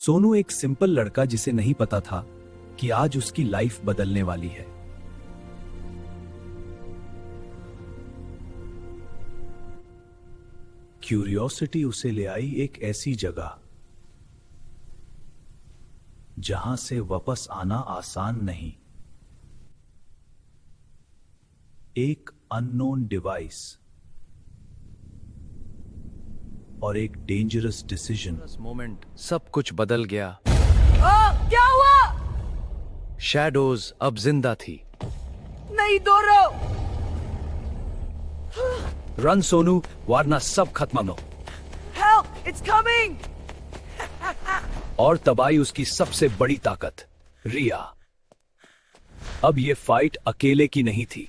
सोनू एक सिंपल लड़का जिसे नहीं पता था कि आज उसकी लाइफ बदलने वाली है। क्यूरियोसिटी उसे ले आई एक ऐसी जगह जहां से वापस आना आसान नहीं। एक अननोन डिवाइस और एक डेंजरस डिसीजन। मोमेंट सब कुछ बदल गया। क्या हुआ? शैडोज अब जिंदा थी। नहीं दोरो। रन सोनू, वरना सब खत्म हो। Help! It's coming! और तबाही उसकी सबसे बड़ी ताकत रिया। अब ये फाइट अकेले की नहीं थी।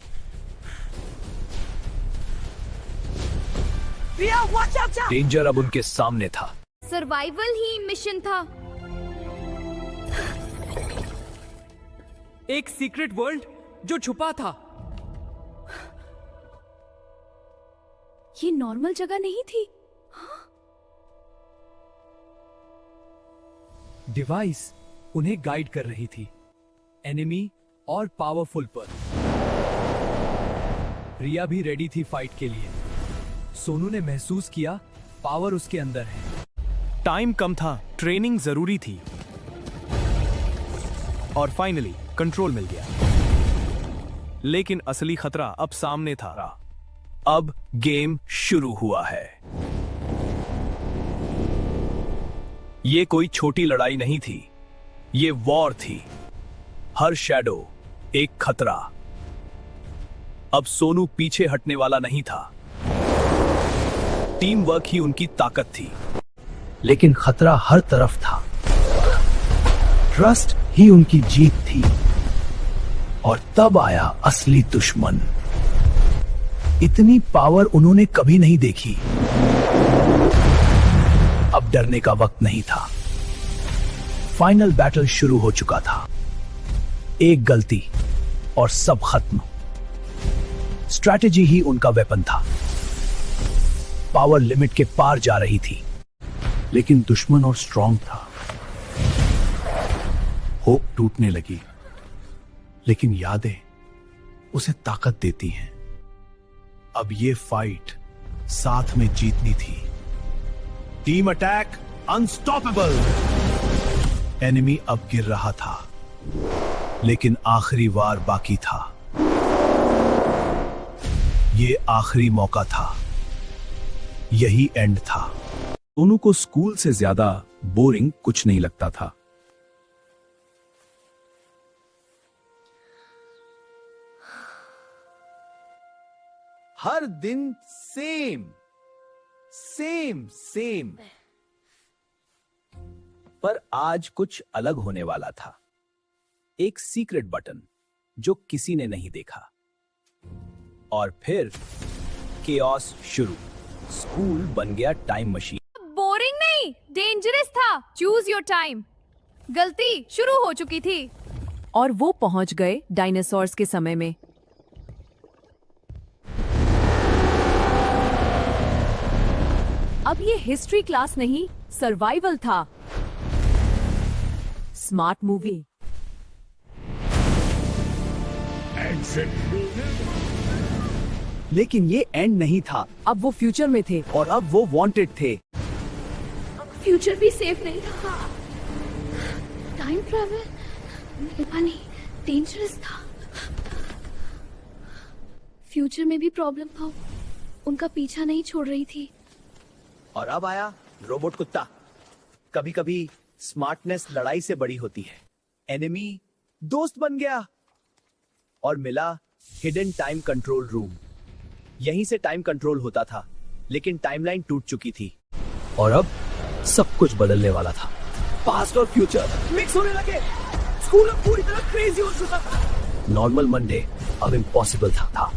Ria, watch out! डेंजर अब उनके सामने था। सर्वाइवल ही मिशन था। एक सीक्रेट वर्ल्ड जो छुपा था। ये नॉर्मल जगह नहीं थी। डिवाइस उन्हें गाइड कर रही थी, एनिमी और पावरफुल पर। रिया भी रेडी थी फाइट के लिए। सोनू ने महसूस किया पावर उसके अंदर है। टाइम कम था, ट्रेनिंग जरूरी थी और फाइनली कंट्रोल मिल गया। लेकिन असली खतरा अब सामने था। अब गेम शुरू हुआ है। ये कोई छोटी लड़ाई नहीं थी, ये वॉर थी। हर शैडो एक खतरा। अब सोनू पीछे हटने वाला नहीं था। टीम वर्क ही उनकी ताकत थी, लेकिन खतरा हर तरफ था। ट्रस्ट ही उनकी जीत थी। और तब आया असली दुश्मन। इतनी पावर उन्होंने कभी नहीं देखी। अब डरने का वक्त नहीं था। फाइनल बैटल शुरू हो चुका था। एक गलती और सब खत्म। स्ट्रैटेजी ही उनका वेपन था। पावर लिमिट के पार जा रही थी, लेकिन दुश्मन और स्ट्रांग था। होप टूटने लगी, लेकिन यादें उसे ताकत देती हैं। अब ये फाइट साथ में जीतनी थी। Team attack unstoppable. एनिमी अब गिर रहा था, लेकिन आखिरी वार बाकी था। ये आखिरी मौका था। यही एंड था। सोनू को स्कूल से ज्यादा बोरिंग कुछ नहीं लगता था। हर दिन सेम सेम सेम। पर आज कुछ अलग होने वाला था। एक सीक्रेट बटन जो किसी ने नहीं देखा। और फिर केओस शुरू। स्कूल बन गया टाइम मशीन। बोरिंग नहीं, डेंजरस था। Choose your time. गलती शुरू हो चुकी थी। और वो पहुंच गए डायनासोर्स के समय में। अब ये हिस्ट्री क्लास नहीं, सर्वाइवल था। Smart movie. लेकिन ये एंड नहीं था। अब वो फ्यूचर में थे। और अब वो वांटेड थे। फ्यूचर भी सेफ नहीं था। टाइम ट्रैवल पता नहीं, डेंजरस था। फ्यूचर में भी प्रॉब्लम था। उनका पीछा नहीं छोड़ रही थी। और अब आया रोबोट कुत्ता। कभी कभी स्मार्टनेस लड़ाई से बड़ी होती है। एनिमी दोस्त बन गया। और मिला हिडन टाइम कंट्रोल रूम। यहीं से टाइम कंट्रोल होता था, लेकिन टाइमलाइन टूट चुकी थी। और अब सब कुछ बदलने वाला था। पास्ट और फ्यूचर मिक्स होने लगे। स्कूल अब पूरी तरह क्रेजी हो चुका था। नॉर्मल मंडे अब इम्पॉसिबल था।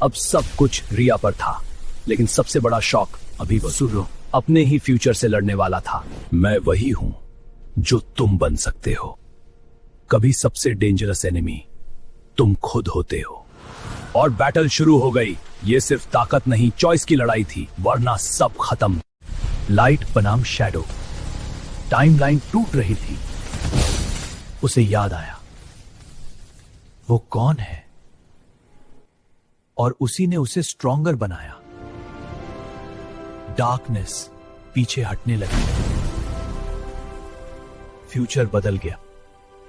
अब सब कुछ रिया पर था, लेकिन सबसे बड़ा शॉक अभी वसूलो अपने ही फ्यूचर से लड़ने वाला था। मैं वही हूं जो तुम बन सकते हो। कभी सबसे डेंजरस एनिमी तुम खुद होते हो। और बैटल शुरू हो गई। ये सिर्फ ताकत नहीं, चॉइस की लड़ाई थी, वरना सब खत्म। लाइट बनाम शैडो, टाइमलाइन टूट रही थी। उसे याद आया, वो कौन है, और उसी ने उसे स्ट्रॉन्गर बनाया। डार्कनेस पीछे हटने लगी, फ्यूचर बदल गया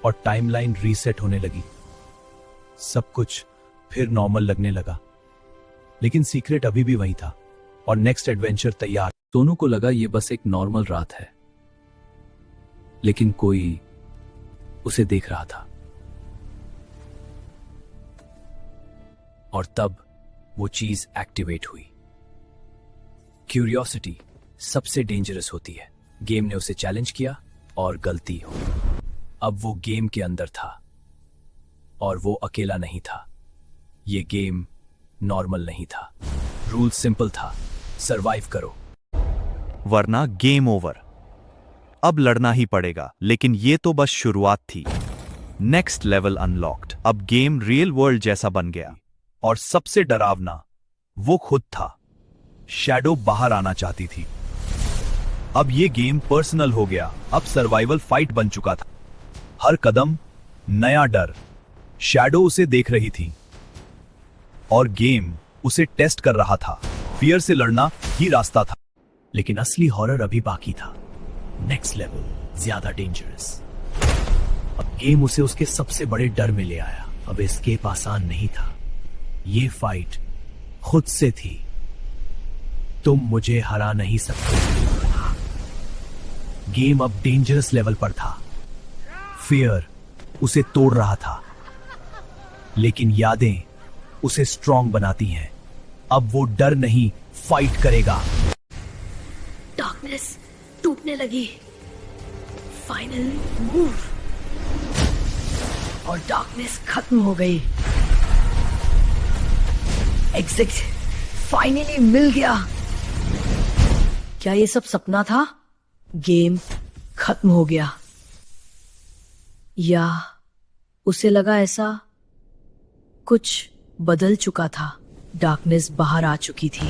और टाइमलाइन रीसेट होने लगी। सब कुछ फिर नॉर्मल लगने लगा, लेकिन सीक्रेट अभी भी वही था और नेक्स्ट एडवेंचर तैयार। सोनू को लगा ये बस एक नॉर्मल रात है, लेकिन कोई उसे देख रहा था। और तब वो चीज एक्टिवेट हुई। क्यूरियोसिटी सबसे डेंजरस होती है। गेम ने उसे चैलेंज किया और गलती हो। अब वो गेम के अंदर था और वो अकेला नहीं था। ये गेम नॉर्मल नहीं था। रूल सिंपल था, सरवाइव करो वरना गेम ओवर। अब लड़ना ही पड़ेगा, लेकिन ये तो बस शुरुआत थी। Next level unlocked. अब गेम रियल वर्ल्ड जैसा बन गया और सबसे डरावना वो खुद था। शैडो बाहर आना चाहती थी। अब ये गेम पर्सनल हो गया। अब सर्वाइवल फाइट बन चुका था। हर कदम नया डर। शैडो उसे देख रही थी और गेम उसे टेस्ट कर रहा था। फियर से लड़ना ही रास्ता था, लेकिन असली हॉरर अभी बाकी था। नेक्स्ट लेवल, ज्यादा डेंजरस। अब गेम उसे उसके सबसे बड़े डर में ले आया। अब एस्केप आसान नहीं था। ये फाइट खुद से थी। तुम मुझे हरा नहीं सकते। गेम अब डेंजरस लेवल पर था। फियर उसे तोड़ रहा था, लेकिन यादें उसे स्ट्रॉन्ग बनाती हैं। अब वो डर नहीं, फाइट करेगा। डार्कनेस टूटने लगी। फाइनल मूव, और डार्कनेस खत्म हो गई। एग्जिट फाइनली मिल गया। क्या ये सब सपना था? गेम खत्म हो गया, या उसे लगा ऐसा कुछ बदल चुका था। डार्कनेस बाहर आ चुकी थी।